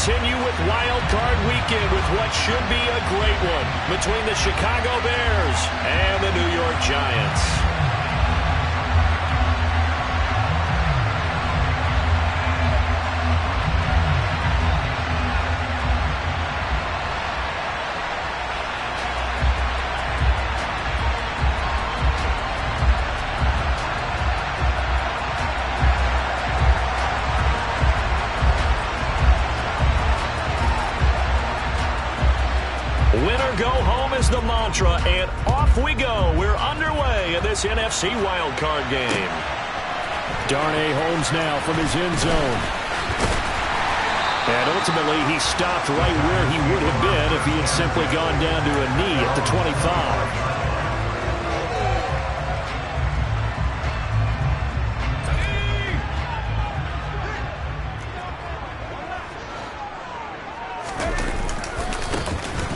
continue with Wild Card Weekend with what should be a great one between the Chicago Bears and the New York Giants. Winner go home is the mantra, and off we go. We're underway in this NFC wildcard game. Darnay Holmes now from his end zone. And ultimately, he stopped right where he would have been if he had simply gone down to a knee at the 25.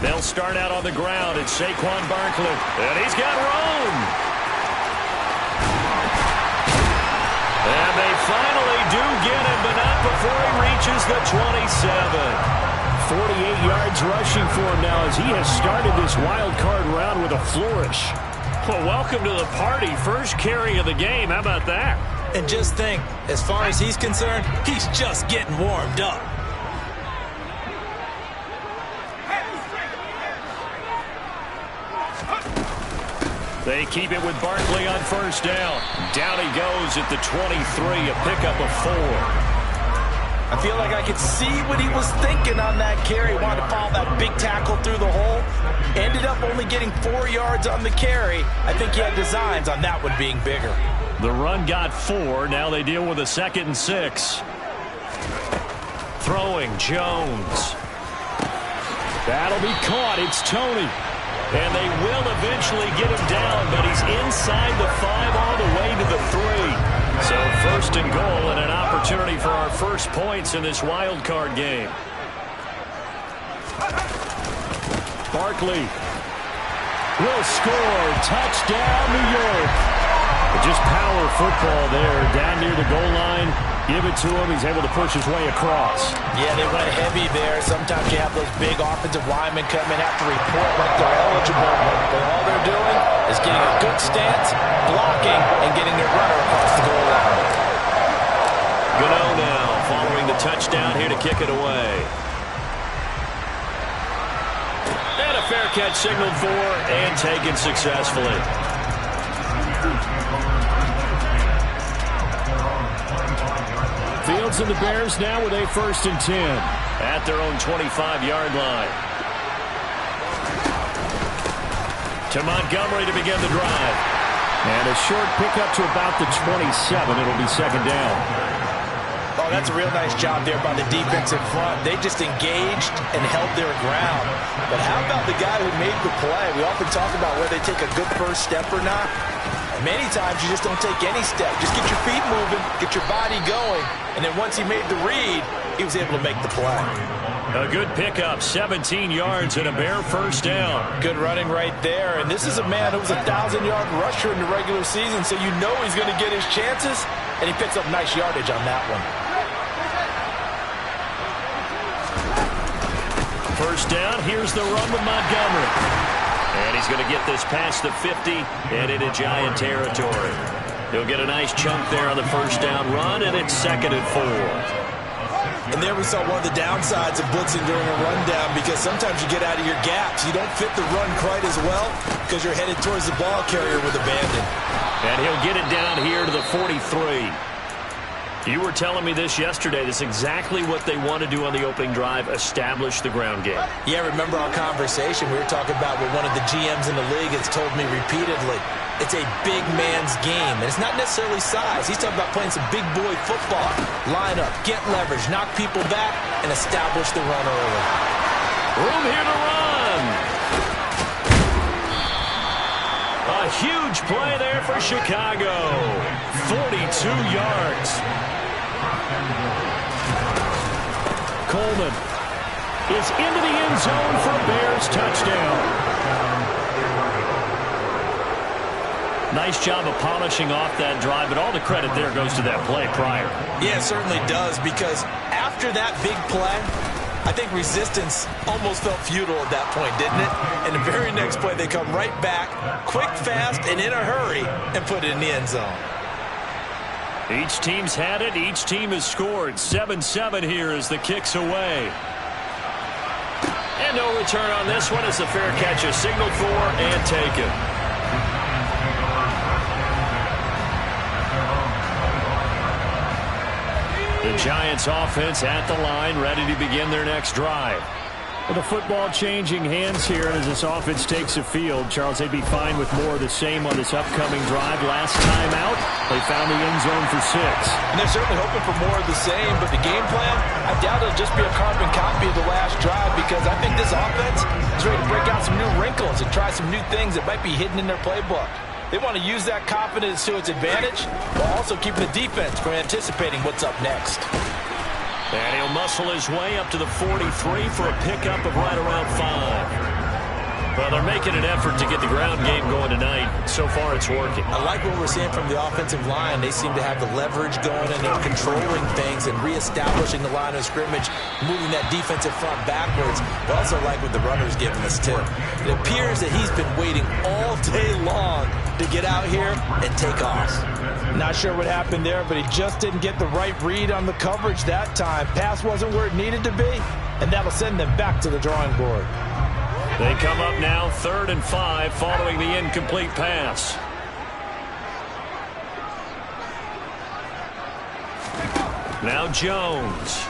They'll start out on the ground. It's Saquon Barkley. And he's got room. And they finally do get him, but not before he reaches the 27. 48 yards rushing for him now as he has started this wild card round with a flourish. Well, welcome to the party. First carry of the game. How about that? And just think, as far as he's concerned, he's just getting warmed up. They keep it with Barkley on first down. Down he goes at the 23, a pickup of 4. I feel like I could see what he was thinking on that carry. Wanted to follow that big tackle through the hole. Ended up only getting 4 yards on the carry. I think he had designs on that one being bigger. The run got 4. Now they deal with a 2nd and 6. Throwing Jones. That'll be caught. It's Tony. And they will eventually get him down, but he's inside the 5 all the way to the 3. So first and goal and an opportunity for our first points in this wild card game. Barkley will score. Touchdown, New York. Just power football there down near the goal line. Give it to him. He's able to push his way across. Yeah, they went heavy there. Sometimes you have those big offensive linemen come in, have to report like they're eligible. But all they're doing is getting a good stance, blocking, and getting their runner across the goal line. Gano now following the touchdown here to kick it away. And a fair catch signaled for and taken successfully. Fields and the Bears now with a 1st and 10. At their own 25-yard line. To Montgomery to begin the drive. And a short pickup to about the 27. It'll be 2nd down. Oh, that's a real nice job there by the defense in front. They just engaged and held their ground. But how about the guy who made the play? We often talk about whether they take a good first step or not. Many times you just don't take any step. Just get your feet moving, get your body going, and then once he made the read, he was able to make the play. A good pickup, 17 yards and a Bear first down. Good running right there, and this is a man who was a 1,000-yard rusher in the regular season, so you know he's going to get his chances, and he picks up nice yardage on that one. First down, here's the run with Montgomery. And he's going to get this past the 50 and into Giant territory. He'll get a nice chunk there on the first down run, and it's 2nd and 4. And there we saw one of the downsides of blitzing during a rundown, because sometimes you get out of your gaps. You don't fit the run quite as well because you're headed towards the ball carrier with abandon. And he'll get it down here to the 43. You were telling me this yesterday. This is exactly what they want to do on the opening drive, establish the ground game. Yeah, remember our conversation. We were talking about what one of the GMs in the league has told me repeatedly. It's a big man's game, and it's not necessarily size. He's talking about playing some big boy football. Line up, get leverage, knock people back, and establish the run early. Room here to run. A huge play there for Chicago. 42 yards. Coleman is into the end zone for a Bears touchdown. Nice job of polishing off that drive, but all the credit there goes to that play prior. Yeah, it certainly does, because after that big play, I think resistance almost felt futile at that point, didn't it? And the very next play, they come right back, quick, fast, and in a hurry, and put it in the end zone. Each team's had it. Each team has scored. 7-7 here as the kick's away. And no return on this one as the fair catch is signaled for and taken. The Giants offense at the line, ready to begin their next drive. With the football changing hands here as this offense takes the field, Charles, they'd be fine with more of the same on this upcoming drive. Last time out, they found the end zone for 6. And they're certainly hoping for more of the same, but the game plan, I doubt it'll just be a carbon copy of the last drive, because I think this offense is ready to break out some new wrinkles and try some new things that might be hidden in their playbook. They want to use that confidence to its advantage while also keeping the defense from anticipating what's up next. And he'll muscle his way up to the 43 for a pickup of right around 5. Well, they're making an effort to get the ground game going tonight. So far, it's working. I like what we're seeing from the offensive line. They seem to have the leverage going, and they're controlling things and reestablishing the line of scrimmage, moving that defensive front backwards. But also like what the runner's giving us, too. It appears that he's been waiting all day long to get out here and take off. Not sure what happened there, but he just didn't get the right read on the coverage that time. Pass wasn't where it needed to be, and that'll send them back to the drawing board. They come up now 3rd and 5 following the incomplete pass. Now Jones.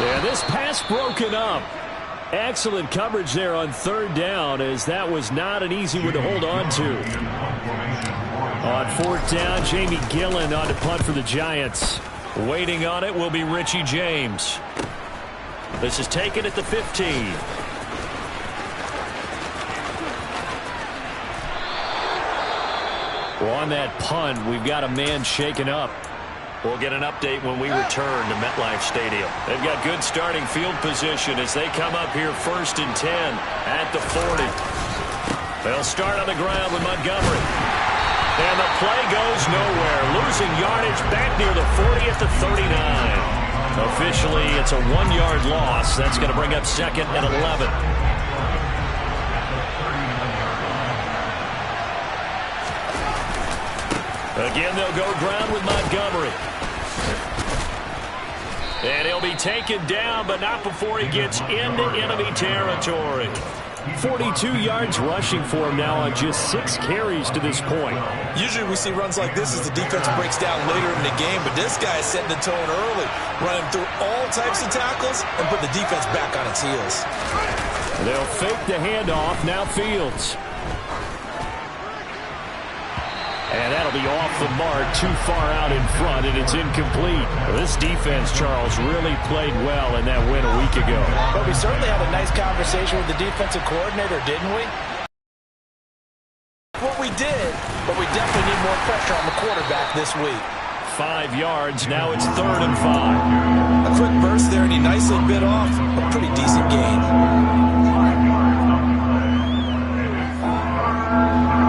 Yeah, this pass broken up. Excellent coverage there on 3rd down, as that was not an easy one to hold on to. On 4th down, Jamie Gillen on to punt for the Giants. Waiting on it will be Richie James. This is taken at the 15. Well, on that punt, we've got a man shaken up. We'll get an update when we return to MetLife Stadium. They've got good starting field position as they come up here 1st and 10 at the 40. They'll start on the ground with Montgomery. And the play goes nowhere. Losing yardage back near the 40 at the 39. Officially, it's a 1-yard loss. That's going to bring up 2nd and 11. Again, they'll go ground with Montgomery. And he'll be taken down, but not before he gets into enemy territory. 42 yards rushing for him now on just 6 carries to this point. Usually we see runs like this as the defense breaks down later in the game, but this guy is setting the tone early, running through all types of tackles and put the defense back on its heels. They'll fake the handoff. Now Fields. And that'll be off the mark, too far out in front, and it's incomplete. This defense, Charles, really played well in that win a week ago. But we certainly had a nice conversation with the defensive coordinator, didn't we? What we did, but we definitely need more pressure on the quarterback this week. 5 yards, now it's 3rd and 5. A quick burst there, and he nicely bit off a pretty decent gain.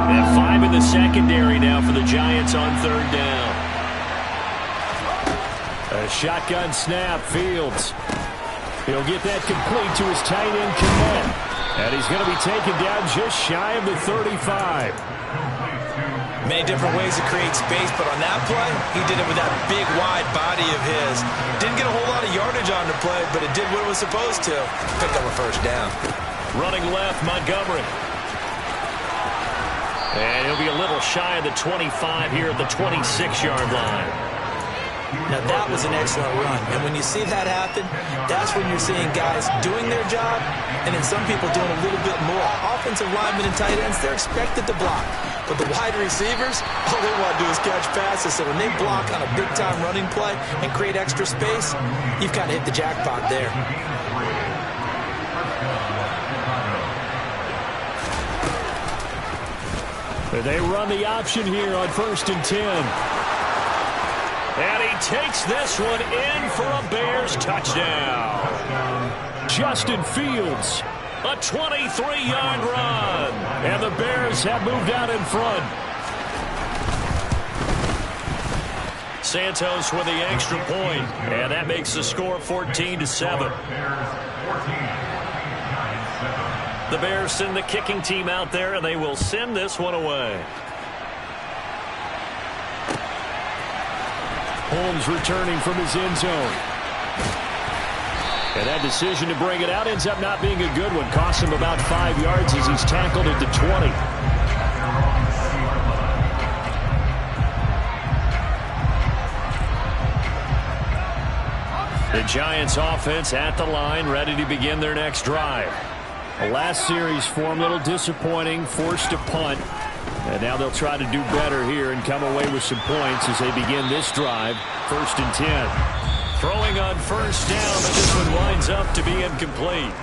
And 5 in the secondary now for the Giants on 3rd down. A shotgun snap, Fields. He'll get that complete to his tight end, Kmet. And he's going to be taken down just shy of the 35. Many different ways to create space, but on that play, he did it with that big, wide body of his. Didn't get a whole lot of yardage on the play, but it did what it was supposed to. Picked up a 1st down. Running left, Montgomery. And he'll be a little shy of the 25 here at the 26-yard line. Now, that was an excellent run. And when you see that happen, that's when you're seeing guys doing their job and then some people doing a little bit more. Offensive linemen and tight ends, they're expected to block. But the wide receivers, all they want to do is catch passes. So when they block on a big-time running play and create extra space, you've kind of hit the jackpot there. They run the option here on 1st and 10. And he takes this one in for a Bears touchdown. Justin Fields. A 23-yard run. And the Bears have moved out in front. Santos with the extra point, and that makes the score 14-7. The Bears send the kicking team out there, and they will send this one away. Holmes returning from his end zone. And that decision to bring it out ends up not being a good one. Costs him about 5 yards as he's tackled at the 20. The Giants offense at the line, ready to begin their next drive. The last series for him, a little disappointing, forced a punt. And now they'll try to do better here and come away with some points as they begin this drive. 1st and 10. Throwing on first down, but this one winds up to be incomplete.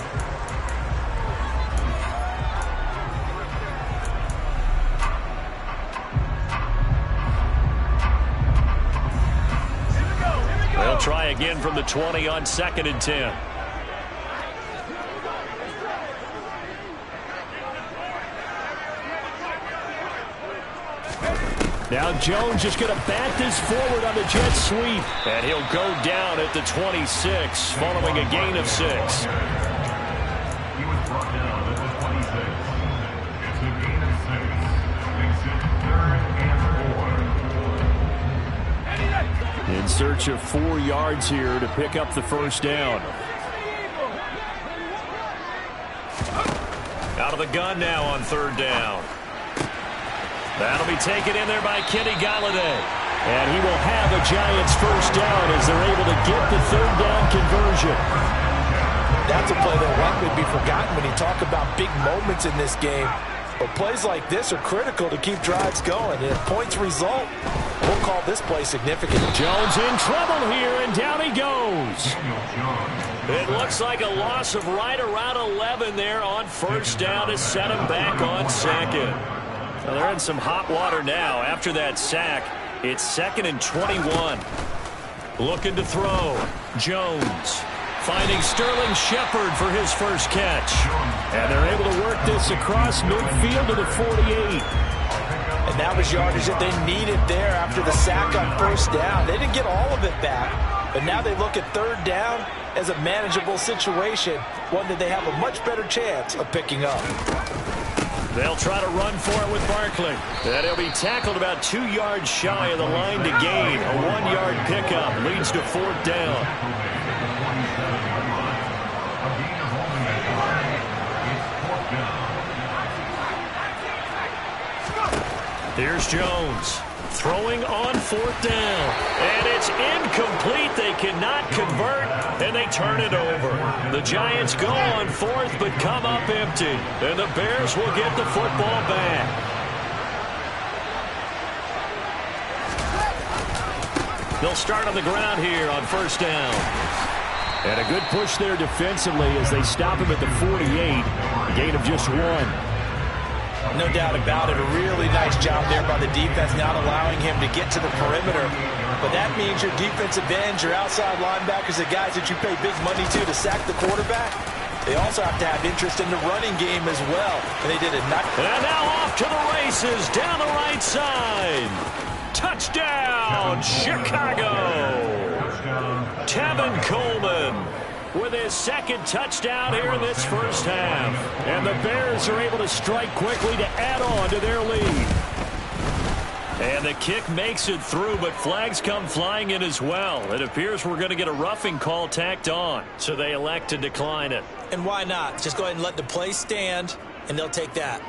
They'll try again from the 20 on 2nd and 10. Now Jones just going to bat this forward on the jet sweep. And he'll go down at the 26 following a gain of 6. He was brought down at the 26. It's a gain of 6. Makes it 3rd and 4. In search of 4 yards here to pick up the first down. Out of the gun now on 3rd down. That'll be taken in there by Kenny Galladay. And he will have a Giants first down as they're able to get the 3rd down conversion. That's a play that likely would be forgotten when you talk about big moments in this game. But plays like this are critical to keep drives going. And if points result, we'll call this play significant. Jones in trouble here, and down he goes. It looks like a loss of right around 11 there on first down to set him back on 2nd. Well, they're in some hot water now. After that sack, it's 2nd and 21. Looking to throw. Jones finding Sterling Shepard for his first catch. And they're able to work this across midfield to the 48. And that was yardage that they needed there after the sack on first down. They didn't get all of it back, but now they look at 3rd down as a manageable situation, one that they have a much better chance of picking up. They'll try to run for it with Barkley. And he'll be tackled about 2 yards shy of the line to gain. A 1-yard pickup leads to 4th down. Here's Jones throwing on 4th down. And it's incomplete. They cannot convert, and they turn it over. The Giants go on 4th, but come up empty. And the Bears will get the football back. They'll start on the ground here on first down. And a good push there defensively as they stop him at the 48. Gain of just 1. No doubt about it. A really nice job there by the defense, not allowing him to get to the perimeter. But that means your defensive ends, your outside linebackers, the guys that you pay big money to sack the quarterback, they also have to have interest in the running game as well. And they did it. And now off to the races down the right side. Touchdown, Chicago. Tevin Coleman with his 2nd touchdown here in this first half. And the Bears are able to strike quickly to add on to their lead. And the kick makes it through, but flags come flying in as well. It appears we're going to get a roughing call tacked on, so they elect to decline it. And why not? Just go ahead and let the play stand, and they'll take that.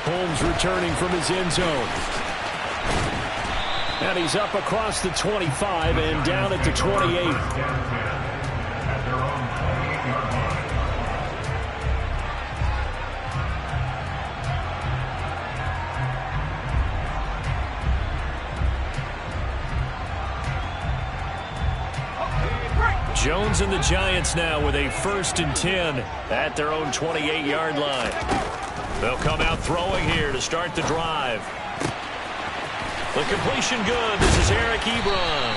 Holmes returning from his end zone. And he's up across the 25 and down at the 28. Jones and the Giants now with a 1st and 10 at their own 28-yard line. They'll come out throwing here to start the drive. The completion good. This is Eric Ebron.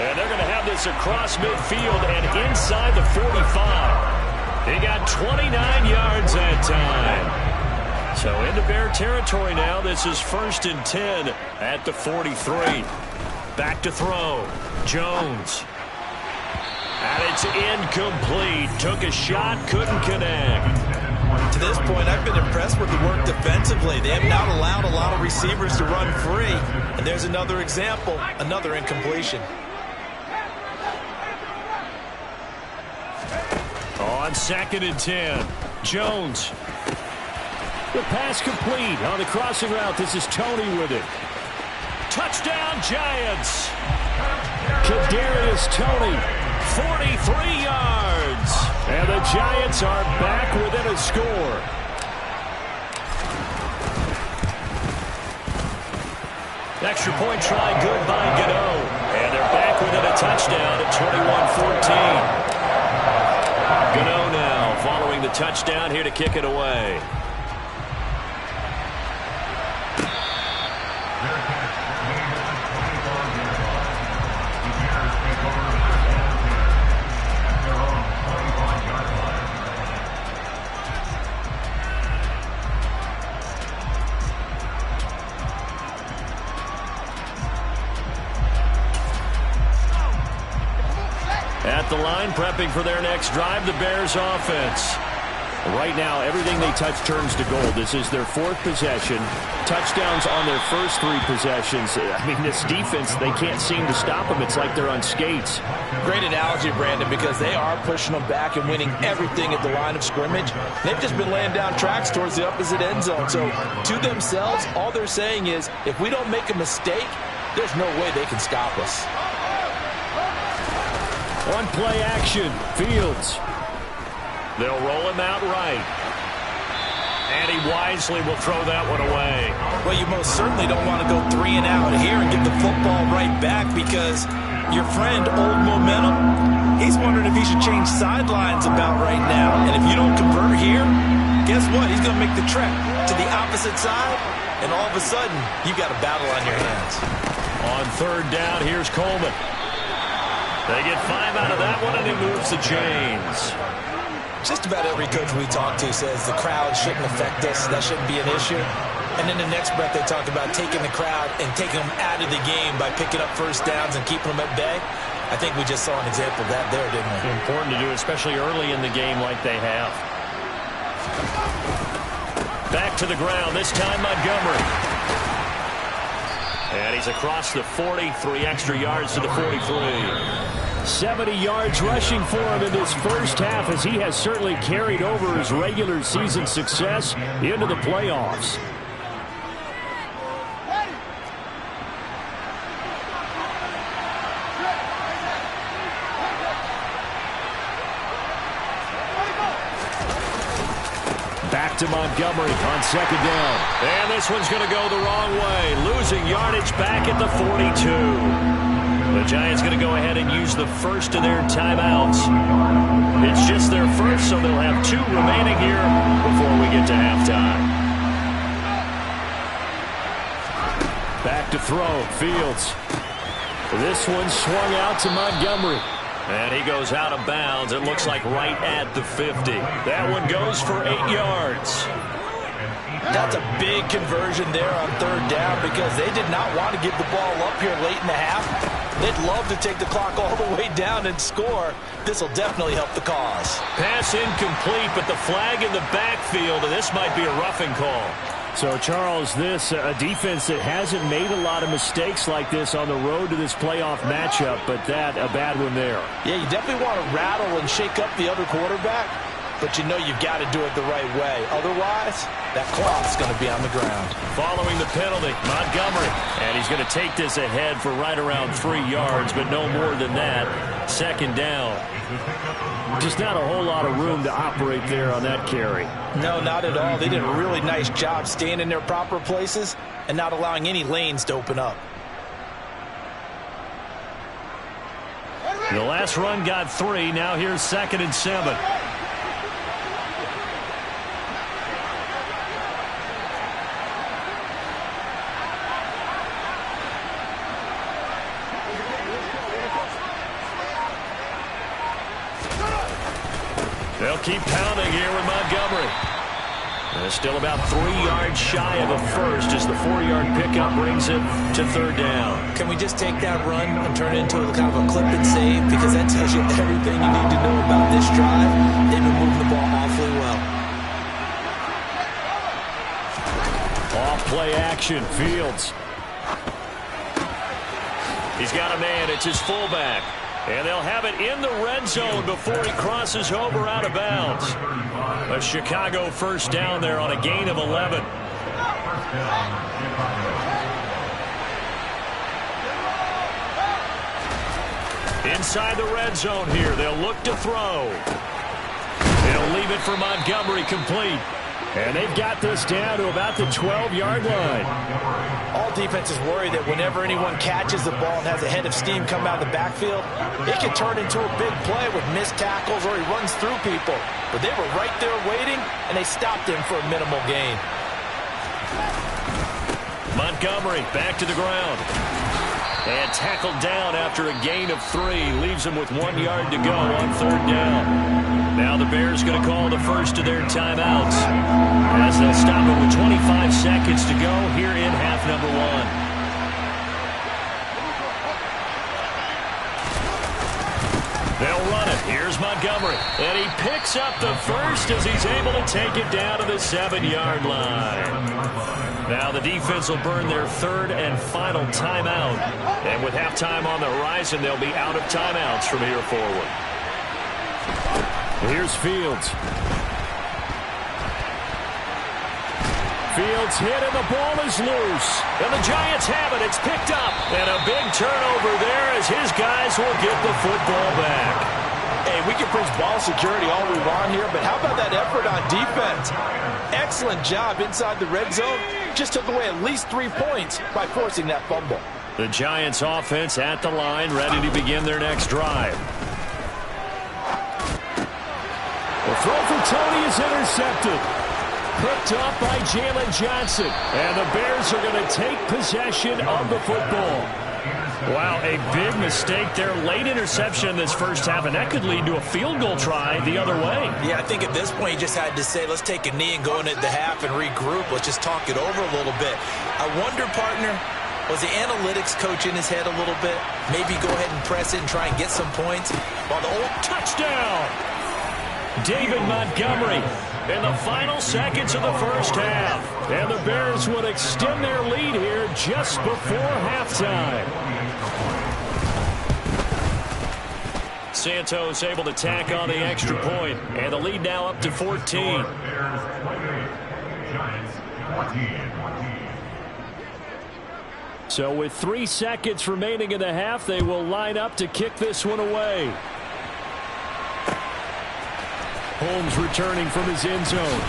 And they're going to have this across midfield and inside the 45. He got 29 yards that time. So into Bear territory now. This is 1st and 10 at the 43. Back to throw. Jones. And it's incomplete. Took a shot, couldn't connect. To this point, I've been impressed with the work defensively. They have not allowed a lot of receivers to run free. And there's another example, another incompletion. On 2nd and 10, Jones. The pass complete on the crossing route. This is Tony with it. Touchdown, Giants. Kadarius Toney, 43 yards. And the Giants are back within a score. Extra point try good by Gano. And they're back within a touchdown at 21-14. Gano now following the touchdown here to kick it away. At the line, prepping for their next drive, the Bears offense. Right now, everything they touch turns to gold. This is their 4th possession. Touchdowns on their first 3 possessions. I mean, this defense, they can't seem to stop them. It's like they're on skates. Great analogy, Brandon, because they are pushing them back and winning everything at the line of scrimmage. They've just been laying down tracks towards the opposite end zone. So, to themselves, all they're saying is, if we don't make a mistake, there's no way they can stop us. One play action, Fields. They'll roll him out right. And he wisely will throw that one away. Well, you most certainly don't want to go 3 and out here and get the football right back because your friend, Old Momentum, he's wondering if he should change sidelines about right now. And if you don't convert here, guess what? He's going to make the trek to the opposite side, and all of a sudden, you got a battle on your hands. On 3rd down, here's Coleman. They get 5 out of that one, and he moves the chains. Just about every coach we talk to says the crowd shouldn't affect us. That shouldn't be an issue. And in the next breath, they talk about taking the crowd and taking them out of the game by picking up 1st downs and keeping them at bay. I think we just saw an example of that there, didn't we? Important to do, especially early in the game like they have. Back to the ground, this time Montgomery. And he's across the 40, 3 extra yards to the 43. 70 yards rushing for him in this first half as he has certainly carried over his regular season success into the playoffs. Back to Montgomery on 2nd down. And this one's going to go the wrong way. Losing yardage back at the 42. The Giants going to go ahead and use the first of their timeouts. It's just their first, so they'll have 2 remaining here before we get to halftime. Back to throw, Fields. This one swung out to Montgomery. And he goes out of bounds. It looks like right at the 50. That one goes for 8 yards. That's a big conversion there on 3rd down because they did not want to give the ball up here late in the half. They'd love to take the clock all the way down and score. This will definitely help the cause. Pass incomplete, but the flag in the backfield, and this might be a roughing call. So, Charles, this a defense that hasn't made a lot of mistakes like this on the road to this playoff matchup, but that a bad one there. Yeah, you definitely want to rattle and shake up the other quarterback, but you know you've got to do it the right way. Otherwise, that clock's going to be on the ground. Following the penalty, Montgomery. And he's going to take this ahead for right around 3 yards, but no more than that. 2nd down. Just not a whole lot of room to operate there on that carry. No, not at all. They did a really nice job staying in their proper places and not allowing any lanes to open up. The last run got 3. Now here's 2nd and 7. They'll keep pounding here with Montgomery. Still about 3 yards shy of a first as the 4-yard pickup brings it to third down. Can we just take that run and turn it into kind of a clip and save? Because that tells you everything you need to know about this drive. They've been moving the ball awfully well. Off play action, Fields. He's got a man. It's his fullback. And they'll have it in the red zone before he crosses over out of bounds. A Chicago first down there on a gain of 11. Inside the red zone here. They'll look to throw. They'll leave it for Montgomery, complete. And they've got this down to about the 12-yard line. All defenses worry that whenever anyone catches the ball and has a head of steam come out of the backfield, it can turn into a big play with missed tackles or he runs through people. But they were right there waiting, and they stopped him for a minimal gain. Montgomery back to the ground. And tackled down after a gain of 3. Leaves him with 1 yard to go on third down. Now the Bears going to call the first of their timeouts as they'll stop it with 25 seconds to go here in half number 1. They'll run it. Here's Montgomery. And he picks up the first as he's able to take it down to the 7-yard line. Now the defense will burn their third and final timeout. And with halftime on the horizon, they'll be out of timeouts from here forward. Here's Fields. Fields hit and the ball is loose. And the Giants have it. It's picked up. And a big turnover there as his guys will get the football back. Hey, we can preach ball security all we want here, but how about that effort on defense? Excellent job inside the red zone. Just took away at least 3 points by forcing that fumble. The Giants offense at the line, ready to begin their next drive. The throw for Tony is intercepted. Picked up by Jalen Johnson. And the Bears are going to take possession of the football. Wow, a big mistake there. Late interception in this first half, and that could lead to a field goal try the other way. Yeah, I think at this point you just had to say, let's take a knee and go into the half and regroup. Let's just talk it over a little bit. I wonder, partner, was the analytics coach in his head a little bit? Maybe go ahead and press it and try and get some points. While the old touchdown! David Montgomery in the final seconds of the first half. And the Bears would extend their lead here just before halftime. Santos able to tack on the extra point, and the lead now up to 14. So with 3 seconds remaining in the half, they will line up to kick this one away. Holmes returning from his end zone.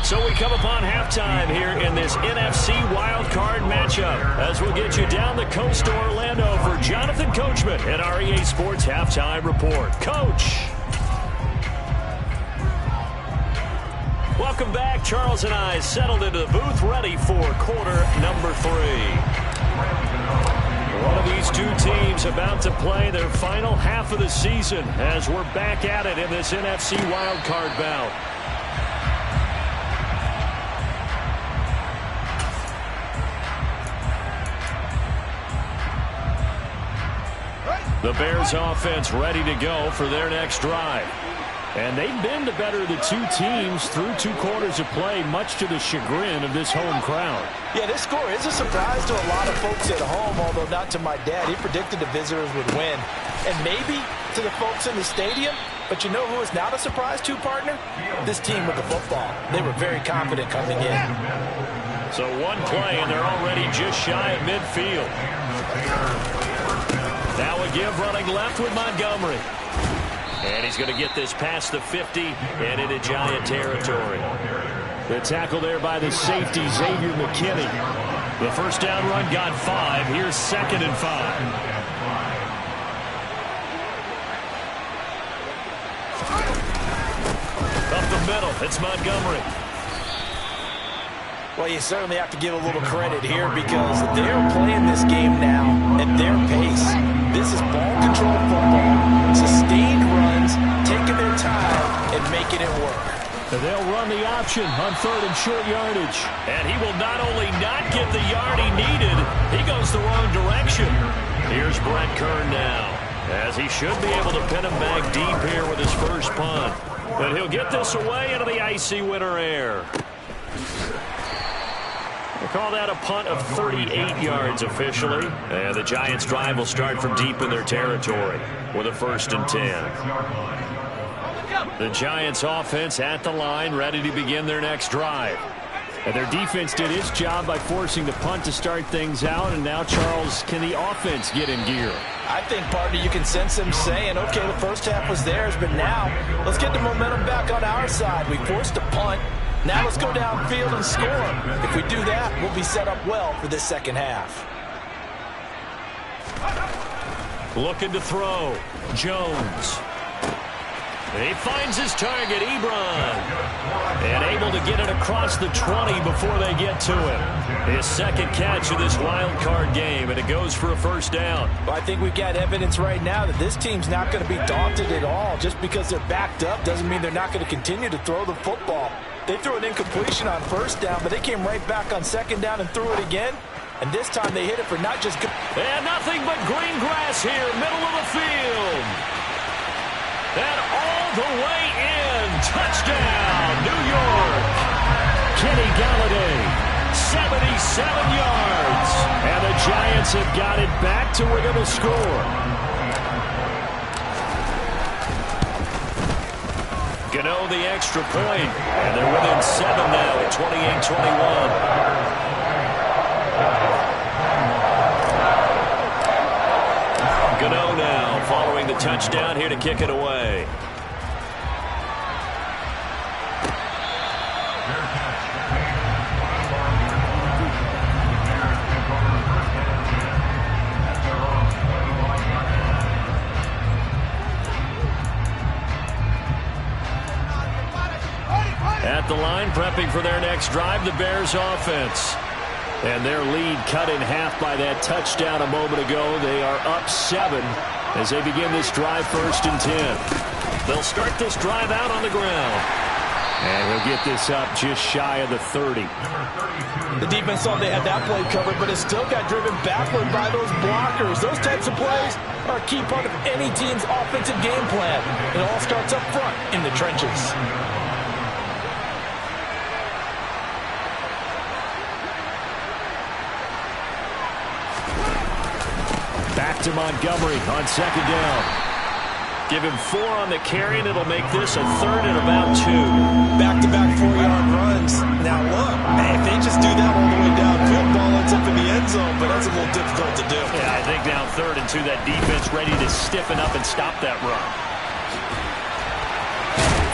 So we come upon halftime here in this NFC wildcard matchup as we'll get you down the coast to Orlando for Jonathan Coachman and our EA Sports Halftime Report. Coach. Welcome back. Charles and I settled into the booth ready for quarter number 3. One of these two teams about to play their final half of the season as we're back at it in this NFC wildcard bout. The Bears offense ready to go for their next drive. And they've been the better of the two teams through 2 quarters of play, much to the chagrin of this home crowd. Yeah, this score is a surprise to a lot of folks at home, although not to my dad. He predicted the visitors would win. And maybe to the folks in the stadium, but you know who is not a surprise to, partner? This team with the football. They were very confident coming in. So one play, and they're already just shy of midfield. Now a give running left with Montgomery. And he's going to get this past the 50 and into Giant territory. The tackle there by the safety, Xavier McKinney. The first down run got 5. Here's 2nd and 5. Up the middle, it's Montgomery. Well, you certainly have to give a little credit here because they're playing this game now at their pace. This is ball control football, sustained runs, taking their time and making it work. They'll run the option on 3rd and short yardage. And he will not only not get the yard he needed, he goes the wrong direction. Here's Brent Kern now, as he should be able to pin him back deep here with his first punt. But he'll get this away into the icy winter air. They call that a punt of 38 yards officially. And the Giants' drive will start from deep in their territory with a 1st and 10. The Giants' offense at the line, ready to begin their next drive. And their defense did its job by forcing the punt to start things out. And now, Charles, can the offense get in gear? I think, partner, you can sense them saying, okay, the first half was theirs, but now let's get the momentum back on our side. We forced a punt. Now let's go downfield and score. If we do that, we'll be set up well for this second half. Looking to throw. Jones. He finds his target, Ebron. And able to get it across the 20 before they get to him. His second catch of this wild card game, and it goes for a 1st down. Well, I think we've got evidence right now that this team's not going to be daunted at all. Just because they're backed up doesn't mean they're not going to continue to throw the football. They threw an incompletion on 1st down, but they came right back on 2nd down and threw it again. And this time they hit it for not just good. And nothing but green grass here, middle of the field. And all the way in. Touchdown, New York. Kenny Galladay, 77 yards. And the Giants have got it back to within a score. Gano the extra point. And they're within 7 now at 28-21. Gano now following the touchdown here to kick it away. At the line, prepping for their next drive, the Bears offense. And their lead cut in half by that touchdown a moment ago. They are up 7 as they begin this drive, 1st and 10. They'll start this drive out on the ground. And he'll get this up just shy of the 30. The defense thought they had that play covered, but it still got driven backward by those blockers. Those types of plays are a key part of any team's offensive game plan. It all starts up front in the trenches. Back to Montgomery on 2nd down. Give him 4 on the carry, and it'll make this a 3rd and about 2. Back-to-back 4-yard runs. Now look, if they just do that all the way downfield, ball ends up in the end zone, but that's a little difficult to do. Yeah, I think now 3rd and 2, that defense ready to stiffen up and stop that run.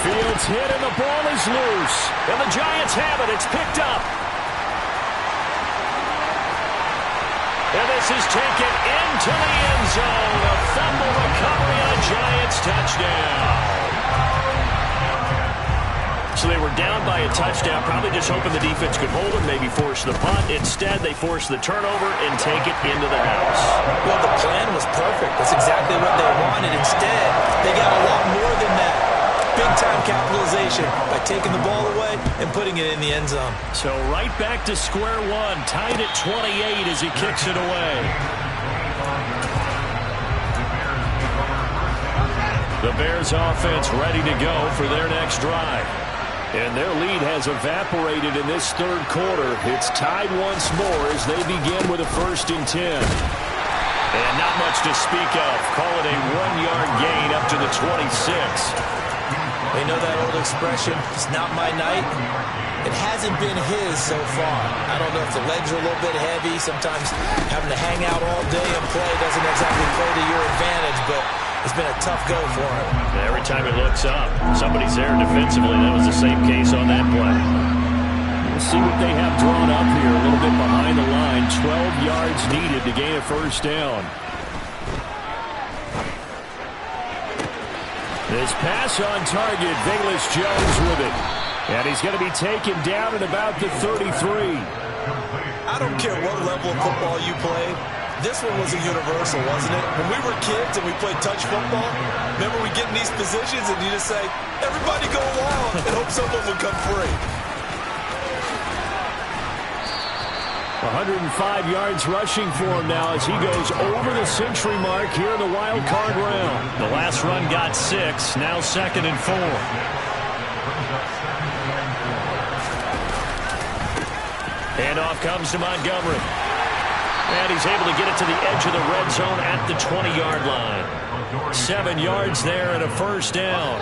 Fields hit, and the ball is loose. And the Giants have it. It's picked up. And this is taken into the end zone. A fumble recovery on a Giants touchdown. So they were down by a touchdown, probably just hoping the defense could hold them, maybe force the punt. Instead, they force the turnover and take it into the house. Well, the plan was perfect. That's exactly what they wanted. Instead, they got a lot more than that. Big-time capitalization by taking the ball away and putting it in the end zone. So right back to square one, tied at 28 as he kicks it away. The Bears offense ready to go for their next drive. And their lead has evaporated in this 3rd quarter. It's tied once more as they begin with a 1st and 10. And not much to speak of. Call it a 1-yard gain up to the 26. They know that old expression, it's not my night. It hasn't been his so far. I don't know if the legs are a little bit heavy. Sometimes having to hang out all day and play doesn't exactly play to your advantage, but it's been a tough go for him. Every time he looks up, somebody's there defensively. That was the same case on that play. We'll see what they have drawn up here. A little bit behind the line. 12 yards needed to gain a 1st down. This pass on target, Velus Jones with it. And he's going to be taken down at about the 33. I don't care what level of football you play. This one was a universal, wasn't it? When we were kids and we played touch football, remember we get in these positions and you just say, everybody go along and hope someone would come free. 105 yards rushing for him now as he goes over the century mark here in the wild card round. The last run got 6, now 2nd and 4. Handoff comes to Montgomery. And he's able to get it to the edge of the red zone at the 20-yard line. 7 yards there and a first down.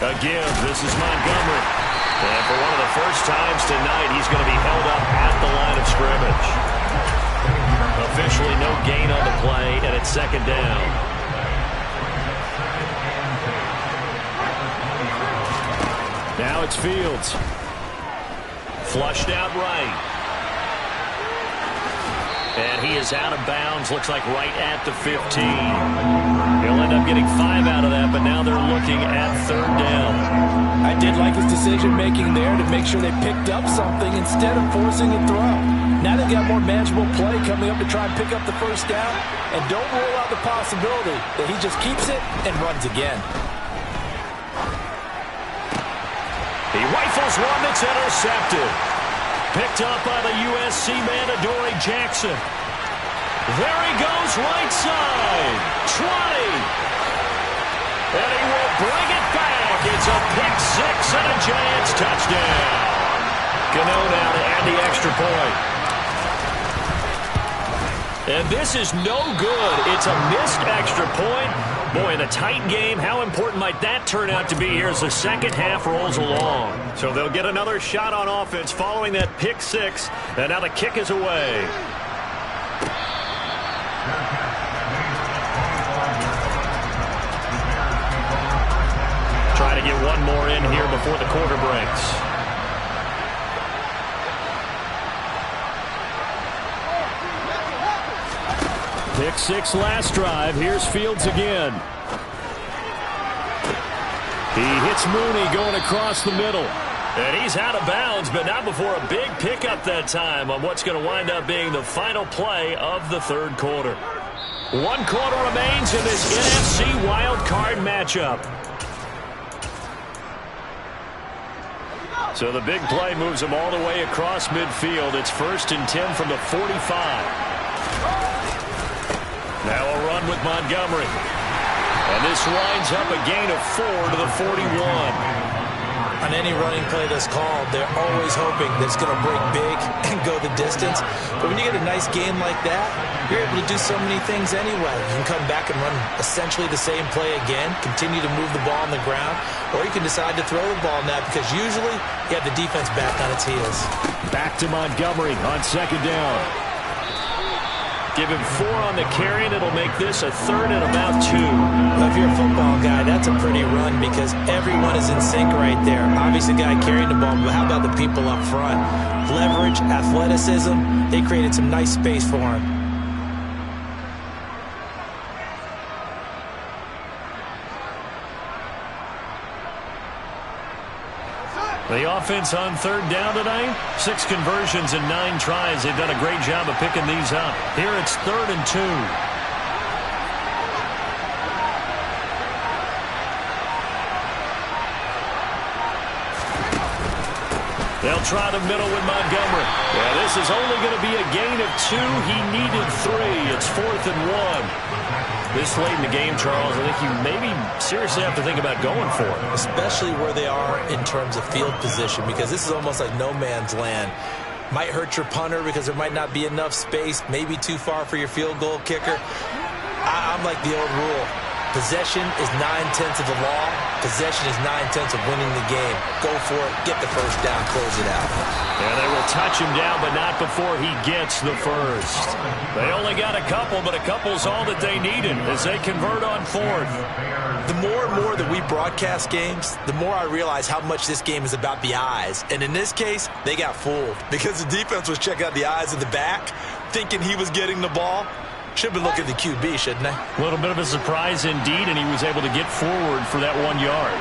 Again, this is Montgomery. And for one of the first times tonight, he's going to be held up at the line of scrimmage. Officially no gain on the play, and it's 2nd down. Now it's Fields. Flushed out right. And he is out of bounds, looks like right at the 15. He'll end up getting 5 out of that, but now they're looking at 3rd down. I did like his decision-making there to make sure they picked up something instead of forcing a throw. Now they've got more manageable play coming up to try and pick up the first down, and don't rule out the possibility that he just keeps it and runs again. He rifles one that's intercepted. Picked up by the USC man, Adoree Jackson. There he goes, right side. 20. And he will bring it back. It's a pick 6 and a Giants touchdown. Cano now to add the extra point. And this is no good. It's a missed extra point. Boy, in a tight game, how important might that turn out to be here as the second half rolls along? So they'll get another shot on offense following that pick 6. And now the kick is away. Try to get one more in here before the quarter breaks. Pick 6 last drive. Here's Fields again. He hits Mooney going across the middle. And he's out of bounds, but not before a big pickup that time on what's going to wind up being the final play of the 3rd quarter. 1 quarter remains in this NFC wild card matchup. So the big play moves them all the way across midfield. It's 1st and 10 from the 45. Now a run with Montgomery. And this lines up a gain of 4 to the 41. On any running play that's called, they're always hoping that it's going to break big and go the distance. But when you get a nice gain like that, you're able to do so many things anyway. You can come back and run essentially the same play again, continue to move the ball on the ground, or you can decide to throw the ball now because usually you have the defense back on its heels. Back to Montgomery on 2nd down. Give him 4 on the carry, and it'll make this a 3rd and about 2. Well, if you're a football guy, that's a pretty run because everyone is in sync right there. Obviously, the guy carrying the ball, but how about the people up front? Leverage, athleticism, they created some nice space for him. The offense on 3rd down tonight, 6 conversions and 9 tries. They've done a great job of picking these up. Here it's 3rd and 2. They'll try the middle with Montgomery. Yeah, this is only going to be a gain of 2. He needed 3. It's 4th and 1. This late in the game, Charles, I think you maybe seriously have to think about going for it. Especially where they are in terms of field position, because this is almost like no man's land. Might hurt your punter because there might not be enough space, maybe too far for your field goal kicker. I'm like the old rule. Possession is 9/10 of the law. Possession is 9/10 of winning the game. Go for it. Get the first down. Close it out. And they will touch him down, but not before he gets the first. They only got a couple, but a couple's all that they needed as they convert on fourth. The more and more that we broadcast games, the more I realize how much this game is about the eyes. And in this case, they got fooled because the defense was checking out the eyes of the back, thinking he was getting the ball. Should be looking at the QB, shouldn't they? A little bit of a surprise indeed, and he was able to get forward for that 1 yard.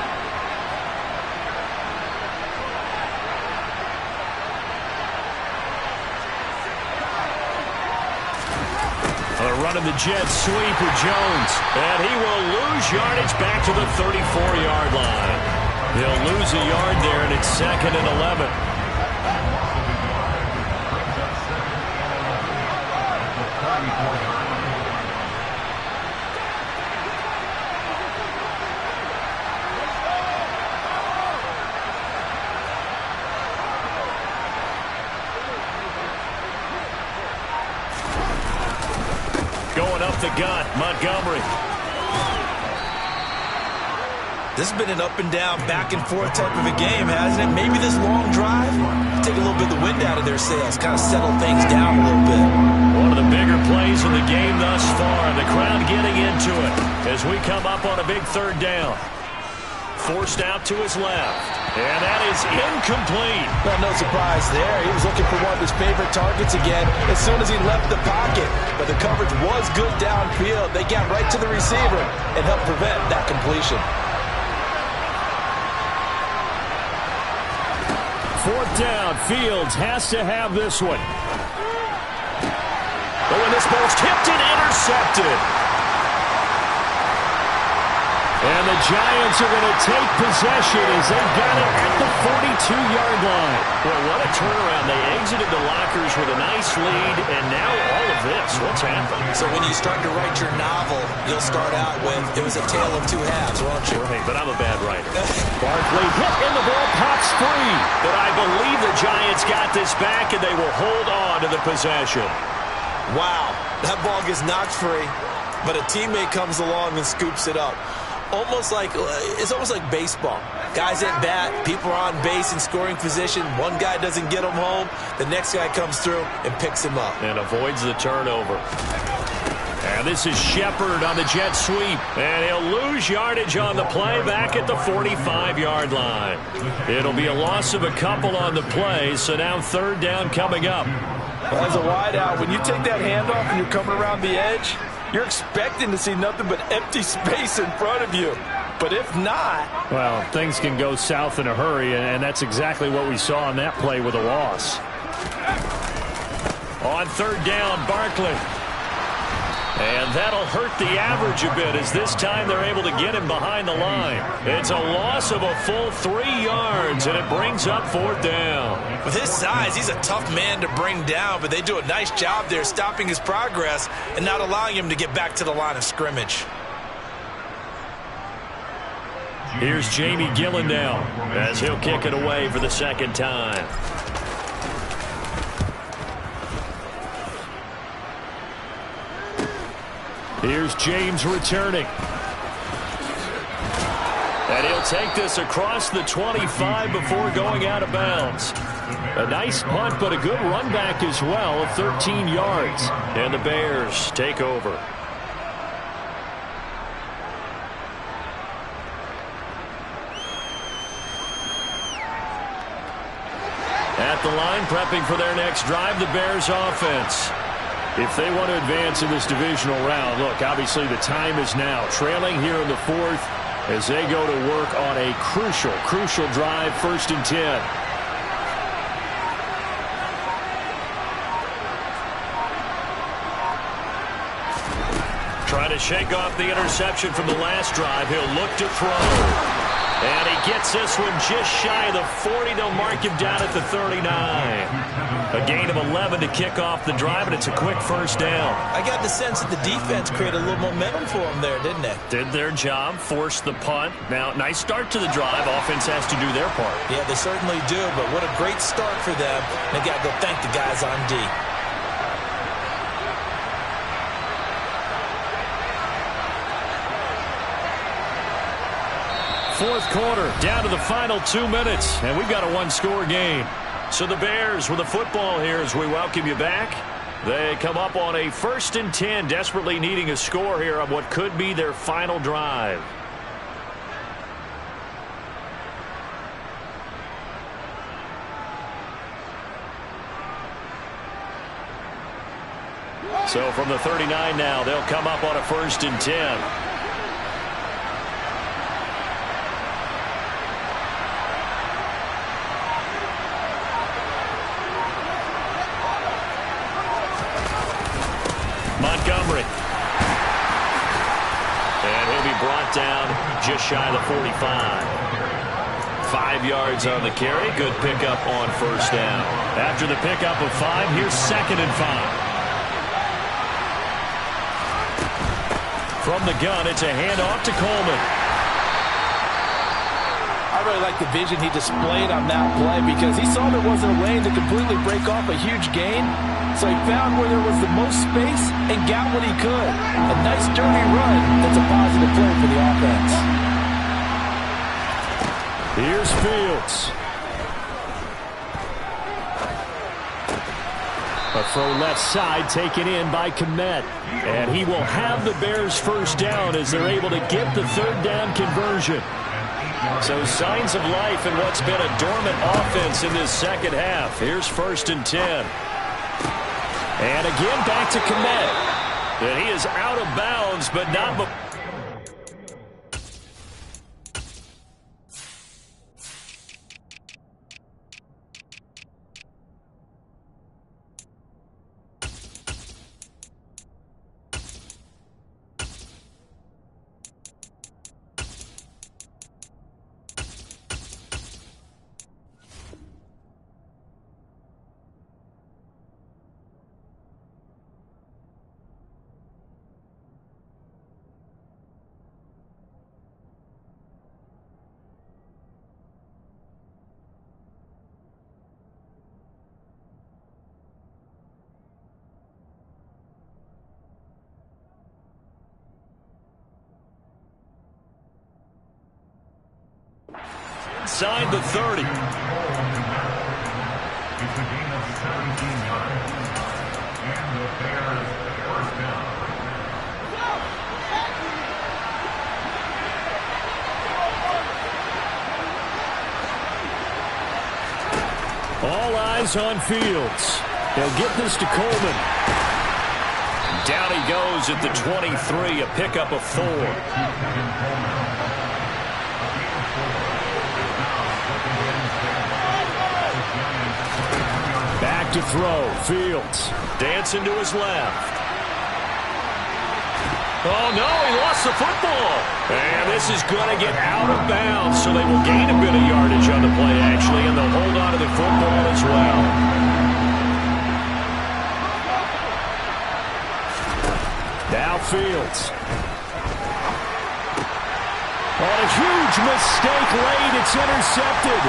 Running the jet sweep with Jones. And he will lose yardage back to the 34-yard line. He'll lose a yard there, and it's 2nd and 11. Going up the gut, Montgomery. This has been an up and down, back and forth type of a game, hasn't it? Maybe this long drive, take a little bit of the wind out of their sails, kind of settle things down a little bit. One of the bigger plays in the game thus far. The crowd getting into it as we come up on a big 3rd down. Forced out to his left. And that is incomplete. Well, no surprise there. He was looking for one of his favorite targets again as soon as he left the pocket. But the coverage was good downfield. They got right to the receiver and helped prevent that completion. 4th down. Fields has to have this one. Oh, and this ball's tipped and intercepted. And the Giants are going to take possession as they've got it at the 42-yard line. Well, what a turnaround. They exited the lockers with a nice lead, and now all of this. What's happened? So when you start to write your novel, you'll start out with, it was a tale of two halves, won't you? Right, but I'm a bad writer. Barkley hit, and the ball pops free. But I believe the Giants got this back, and they will hold on to the possession. Wow, that ball gets knocked free, but a teammate comes along and scoops it up. It's almost like baseball. Guys at bat, people are on base in scoring position. One guy doesn't get him home. The next guy comes through and picks him up. And avoids the turnover. And this is Shepard on the jet sweep. And he'll lose yardage on the play back at the 45-yard line. It'll be a loss of a couple on the play, so now 3rd down coming up. Well, as a wideout, when you take that handoff and you're coming around the edge, you're expecting to see nothing but empty space in front of you. But if not... Well, things can go south in a hurry, and that's exactly what we saw on that play with a loss. On 3rd down, Barkley. And that'll hurt the average a bit as this time they're able to get him behind the line. It's a loss of a full 3 yards, and it brings up 4th down. With his size, he's a tough man to bring down, but they do a nice job there stopping his progress and not allowing him to get back to the line of scrimmage. Here's Jamie Gillen now as he'll kick it away for the 2nd time. Here's James returning. And he'll take this across the 25 before going out of bounds. A nice punt, but a good run back as well of 13 yards. And the Bears take over. At the line, prepping for their next drive, the Bears offense. If they want to advance in this divisional round, look, obviously the time is now. Trailing here in the 4th as they go to work on a crucial drive, 1st and 10. Trying to shake off the interception from the last drive. He'll look to throw. And he gets this one just shy of the 40. They'll mark him down at the 39. A gain of 11 to kick off the drive, and it's a quick 1st down. I got the sense that the defense created a little momentum for them there, didn't they? Did their job, forced the punt. Now, nice start to the drive. Offense has to do their part. Yeah, they certainly do, but what a great start for them. They got to go thank the guys on D. fourth quarter, down to the final 2 minutes, and we've got a one-score game. So the Bears with the football here as we welcome you back. They come up on a 1st and 10, desperately needing a score here on what could be their final drive. So from the 39 now, they'll come up on a 1st and 10. Montgomery. And he'll be brought down just shy of the 45. 5 yards on the carry. Good pickup on 1st down. After the pickup of 5, here's 2nd and 5. From the gun, it's a handoff to Coleman. I really like the vision he displayed on that play because he saw there wasn't a lane to completely break off a huge gain. So he found where there was the most space and got what he could. A nice dirty run that's a positive play for the offense. Here's Fields. A throw left side taken in by Kmet. And he will have the Bears 1st down as they're able to get the 3rd down conversion. So signs of life in what's been a dormant offense in this second half. Here's 1st and 10. And again back to Kmet. And he is out of bounds, but not... Inside the 30. It's a gain of 17 yards. And the Bears 1st down. All eyes on Fields. They'll get this to Coleman. Down he goes at the 23, a pickup of 4. Back to throw. Fields. Dancing to his left. Oh, no, he lost the football. And this is going to get out of bounds, so they will gain a bit of yardage on the play, actually, and they'll hold on to the football as well. Now Fields. On a huge mistake late, it's intercepted.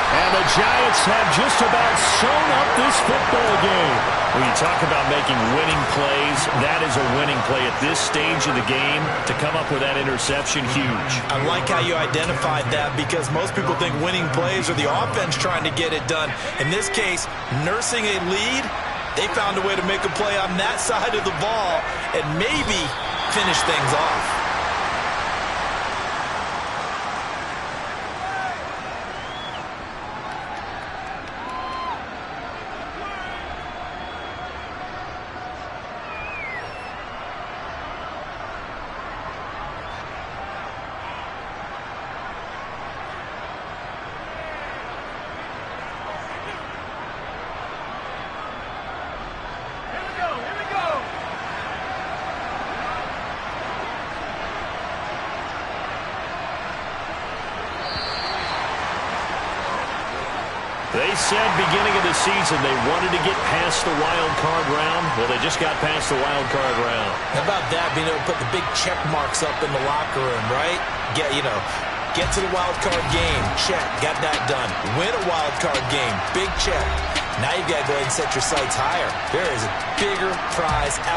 And the Giants have just about sewn up this football game. When you talk about making winning plays, that is a winning play at this stage of the game. To come up with that interception, huge. I like how you identified that because most people think winning plays are the offense trying to get it done. In this case, nursing a lead, they found a way to make a play on that side of the ball and maybe finish things off. They said beginning of the season they wanted to get past the wild card round. Well, they just got past the wild card round. How about that, being able to put the big check marks up in the locker room, right? Get to the wild card game, check, got that done. Win a wild card game, big check. Now you got to go ahead and set your sights higher. There is a bigger prize out.